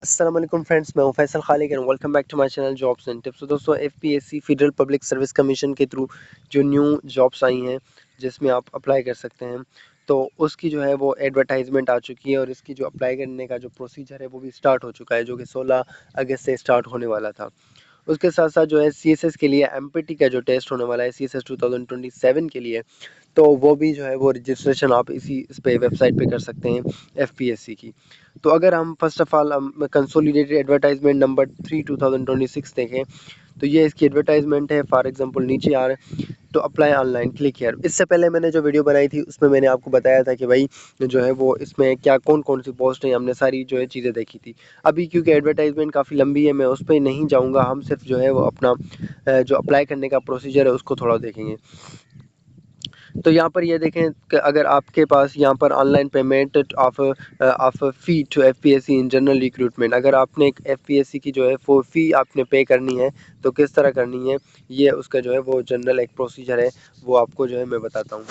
अस्सलाम वालेकुम फ्रेंड्स, मैं हूं Faisal Khaliq and welcome back to my channel jobs and tips. तो दोस्तों, FPSC federal public service commission के थ्रू जो न्यू जॉब्स आई हैं जिसमें आप अप्लाई कर सकते हैं, तो उसकी जो है वो एडवर्टाइजमेंट आ चुकी है और इसकी जो अप्लाई करने का जो प्रोसीजर है वो भी स्टार्ट हो चुका है, जो कि 16 अगस्त से स्टार्ट होने वाला था। उसके साथ साथ जो है सीएसएस के लिए एमपीटी का जो टेस्ट होने वाला है सीएसएस 2027 के लिए, तो वो भी जो है वो रजिस्ट्रेशन आप इस पे वेबसाइट पे कर सकते हैं एफपीएससी की। तो अगर हम फर्स्ट ऑफ ऑल हम कंसोलिडेटेड एडवर्टाइजमेंट नंबर 3 2026 देखें, तो ये इसकी एडवर्टाइजमेंट है। फॉर एग्जांपल नीचे आ रहा है तो अप्लाई ऑनलाइन क्लिक हियर। इससे पहले मैंने जो वीडियो बनाई थी उसमें मैंने आपको बताया था कि भाई जो है वो इसमें क्या कौन कौन सी पोस्ट है, हमने सारी जो है चीज़ें देखी थी। अभी क्योंकि एडवर्टाइजमेंट काफ़ी लंबी है, मैं उस पर नहीं जाऊँगा, हम सिर्फ जो है वो अपना जो अप्लाई करने का प्रोसीजर है उसको थोड़ा देखेंगे। तो यहाँ पर ये देखें कि अगर आपके पास यहाँ पर online payment of fee to FPSC in general recruitment, अगर आपने एक एफपीएससी की जो है वो फ़ी आपने पे करनी है तो किस तरह करनी है, ये उसका जो है वो जनरल एक प्रोसीजर है, वो आपको जो है मैं बताता हूँ।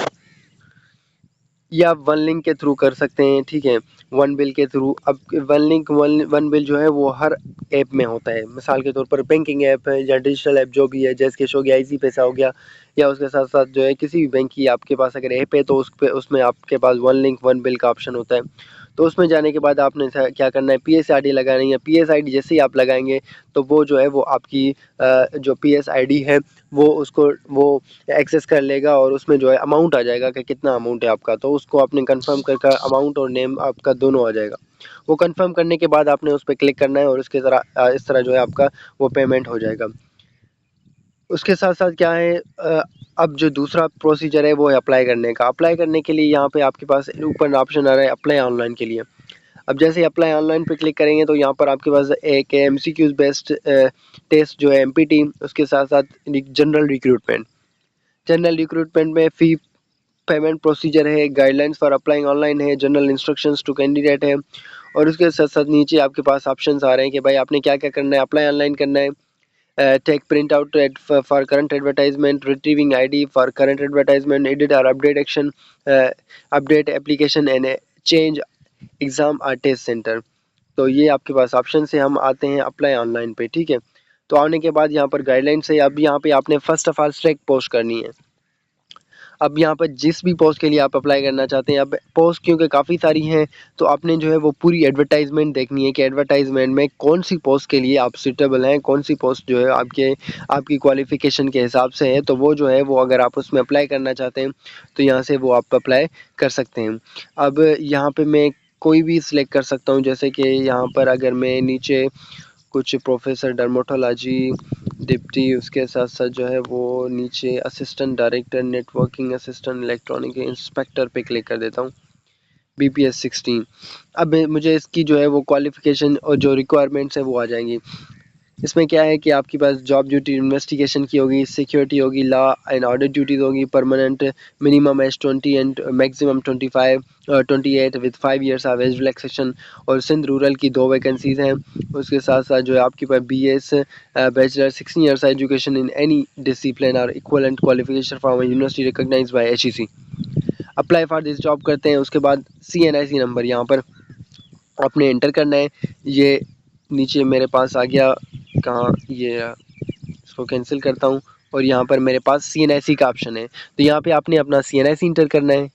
ये आप वन लिंक के थ्रू कर सकते हैं, ठीक है, वन बिल के थ्रू। अब वन लिंक वन बिल जो है वो हर ऐप में होता है। मिसाल के तौर पर बैंकिंग ऐप है या डिजिटल ऐप जो भी है, जैसे कैश हो गया, इजी पैसा हो गया, या उसके साथ साथ जो है किसी भी बैंक की आपके पास अगर ऐप है तो उस पे उसमें आपके पास वन लिंक वन बिल का ऑप्शन होता है। तो उसमें जाने के बाद आपने क्या करना है, पीएसआईडी लगानी है। पीएसआईडी जैसे ही आप लगाएंगे तो वो जो है वो आपकी जो पीएसआईडी है वो एक्सेस कर लेगा और उसमें जो है अमाउंट आ जाएगा कि कितना अमाउंट है आपका, तो उसको आपने कंफर्म करके अमाउंट और नेम आपका दोनों आ जाएगा। वो कंफर्म करने के बाद आपने उस पर क्लिक करना है और उसके तरह इस तरह जो है आपका वो पेमेंट हो जाएगा। उसके साथ साथ क्या है, अब जो दूसरा प्रोसीजर है वो है अप्लाई करने का। अप्लाई करने के लिए यहाँ पे आपके पास ऊपर ऑप्शन आ रहा है अप्लाई ऑनलाइन के लिए। अब जैसे अप्लाई ऑनलाइन पे क्लिक करेंगे तो यहाँ पर आपके पास एक एमसीक्यूज बेस्ड टेस्ट जो है एमपीटी, उसके साथ साथ जनरल रिक्रूटमेंट में फ़ी पेमेंट प्रोसीजर है, गाइडलाइंस फॉर अप्लाइंग ऑनलाइन है, जनरल इंस्ट्रक्शंस टू कैंडिडेट है। और उसके साथ साथ नीचे आपके पास ऑप्शंस आ रहे हैं कि भाई आपने क्या क्या करना है। अप्लाई ऑनलाइन करना है, take print out for current advertisement, retrieving ID for current advertisement, edit और update action, update application and change exam और टेस्ट सेंटर। तो ये आपके पास ऑप्शन से हम आते हैं अप्लाई ऑनलाइन पे, ठीक है। तो आने के बाद यहाँ पर गाइडलाइंस है। अब यहाँ पे आपने first of all select post करनी है। अब यहाँ पर जिस भी पोस्ट के लिए आप अप्लाई करना चाहते हैं, अब पोस्ट क्योंकि काफ़ी सारी हैं, तो आपने जो है वो पूरी एडवर्टाइजमेंट देखनी है कि एडवर्टाइजमेंट में कौन सी पोस्ट के लिए आप सूटेबल हैं, कौन सी पोस्ट जो है आपकी क्वालिफ़िकेशन के हिसाब से है। तो वो जो है वो अगर आप उसमें अप्लाई करना चाहते हैं तो यहाँ से वो आप अप्लाई कर सकते हैं। अब यहाँ पे मैं कोई भी सिलेक्ट कर सकता हूँ, जैसे कि यहाँ पर अगर मैं नीचे कुछ प्रोफेसर डर्मोटोलॉजी डिप्टी, उसके साथ साथ जो है वो नीचे assistant director networking assistant electronic inspector पे क्लिक कर देता हूँ, बीपीएस 16। अब मुझे इसकी जो है वो क्वालिफिकेशन और जो रिक्वायरमेंट्स है वो आ जाएंगी। इसमें क्या है कि आपके पास जॉब ड्यूटी इन्वेस्टिगेशन की होगी, सिक्योरिटी होगी, लॉ एंड ऑडिट ड्यूटीज होगी, permanent minimum age 20 and maximum 28 with 5 years of age relaxation. और सिंध रूरल की 2 वैकेंसीज हैं। उसके साथ साथ जो है आपके पास BS bachelor 16 years education in any discipline और equivalent qualification from university recognised by HEC. Apply for this job करते हैं। उसके बाद सीएनआईसी नंबर यहाँ पर आपने एंटर करना है। ये नीचे मेरे पास आ गया, कहाँ ये इसको कैंसिल करता हूँ और यहाँ पर मेरे पास सीएनआईसी का ऑप्शन है, तो यहाँ पे आपने अपना सीएनआईसी इंटर करना है।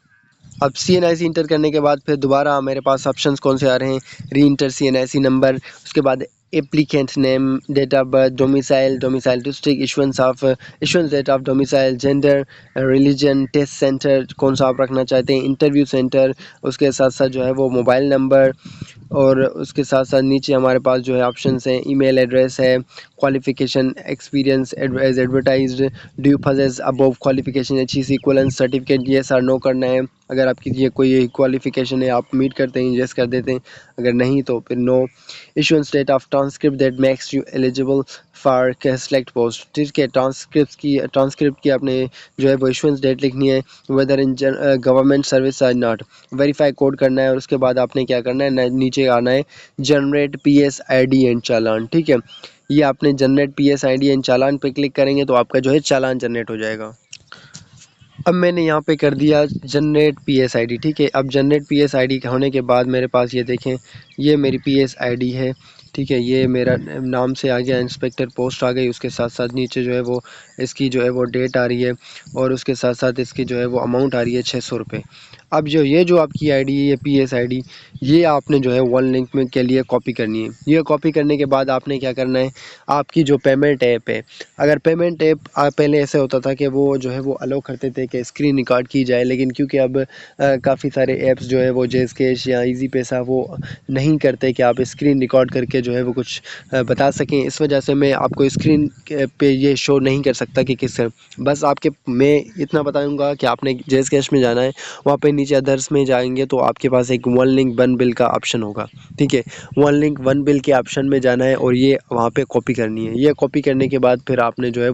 अब सीएनआईसी इंटर करने के बाद फिर दोबारा मेरे पास ऑप्शंस कौन से आ रहे हैं, री इंटर सीएनआईसी नंबर, उसके बाद applicant name, date of birth, domicile district, issuance date of domicile, gender, religion, test centre कौन सा आप रखना चाहते हैं, इंटरव्यू सेंटर, उसके साथ साथ जो है वो मोबाइल नंबर। और उसके साथ साथ नीचे हमारे पास जो है ऑप्शंस हैं, ईमेल एड्रेस है, qualification, experience as advertised, do you possess above qualification, HEC equivalent certificate, yes और नो करना है। अगर आपकी ये कोई क्वालिफिकेशन है आप मीट करते हैं, येस कर देते हैं, अगर नहीं तो फिर no. Issuance date of transcript that makes you eligible for select post, ठीक है, ट्रांसक्रिप्ट की आपने जो है वो इशुएंस डेट लिखनी है, whether in government service or not, verify code करना है। और उसके बाद आपने क्या करना है, नीचे आना है जनरेट पीएस आईडी एंड चालान, ठीक है। ये आपने जनरेट पीएस आईडी एंड चालान पे क्लिक करेंगे तो आपका जो है चालान जनरेट हो जाएगा। अब मैंने यहाँ पे कर दिया जनरेट पीएस आईडी, ठीक है। अब जनरेट पीएस आईडी होने के बाद मेरे पास ये देखें, ये मेरी पीएस आईडी है, ठीक है, ये मेरा नाम से आ गया, इंस्पेक्टर पोस्ट आ गई, उसके साथ साथ नीचे जो है वो इसकी जो है वो डेट आ रही है और उसके साथ साथ इसकी जो है वो अमाउंट आ रही है 600 रुपये। अब जो आपकी आईडी है, ये पीएस आईडी, ये आपने जो है वन लिंक में के लिए कॉपी करनी है। ये कॉपी करने के बाद आपने क्या करना है, आपकी जो पेमेंट ऐप है, अगर पेमेंट ऐप पहले ऐसे होता था कि वो जो है वो अलाउ करते थे कि स्क्रीन रिकॉर्ड की जाए, लेकिन क्योंकि अब काफ़ी सारे ऐप्स जो है वो जेज़ कैश या ईजी पैसा वो नहीं करते कि आप स्क्रीन रिकॉर्ड करके जो है वो कुछ बता सकें। इस वजह से मैं आपको स्क्रीन पे ये शो नहीं कर सकता कि किस, बस आपके मैं इतना बताऊंगा कि आपने जेज़ कैश में जाना है, वहाँ पे नीचे अदर्स में जाएंगे तो आपके पास एक वन लिंक वन बिल का ऑप्शन होगा। ठीक है, वन लिंक वन बिल के ऑप्शन में जाना है और ये वहाँ पे कॉपी करनी है। ये कॉपी करने के बाद फिर आपने जो है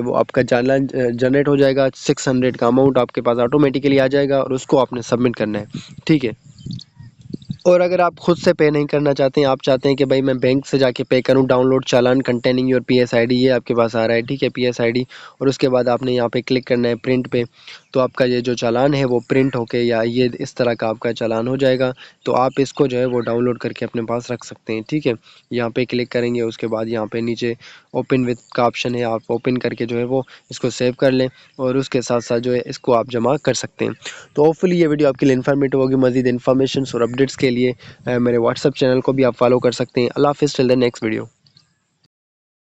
वो आपका चालान जनरेट हो जाएगा। 600 का अमाउंट आपके पास ऑटोमेटिकली आ जाएगा और उसको आपने सबमिट करना है। ठीक है, और अगर आप खुद से पे नहीं करना चाहते हैं, आप चाहते हैं कि भाई मैं बैंक से जाके पे करूं, download challan containing your PS ID, ये आपके पास आ रहा है। ठीक है, पीएस आईडी, और उसके बाद आपने यहाँ पे क्लिक करना है प्रिंट पे, तो आपका ये जो चालान है वो प्रिंट होके या ये इस तरह का आपका चालान हो जाएगा। तो आप इसको जो है वो डाउनलोड करके अपने पास रख सकते हैं। ठीक है, यहाँ पे क्लिक करेंगे, उसके बाद यहाँ पे नीचे ओपन विथ का ऑप्शन है, आप ओपन करके जो है वो इसको सेव कर लें और उसके साथ साथ जो है इसको आप जमा कर सकते हैं। तो होपफुली ये वीडियो आपके लिए इन्फॉर्मेटिव होगी। मज़ीद इन्फॉर्मेशन और अपडेट्स के लिए मेरे व्हाट्सअप चैनल को भी आप फॉलो कर सकते हैं। अल्लाह हाफ़िज़, टिल द नेक्स्ट वीडियो।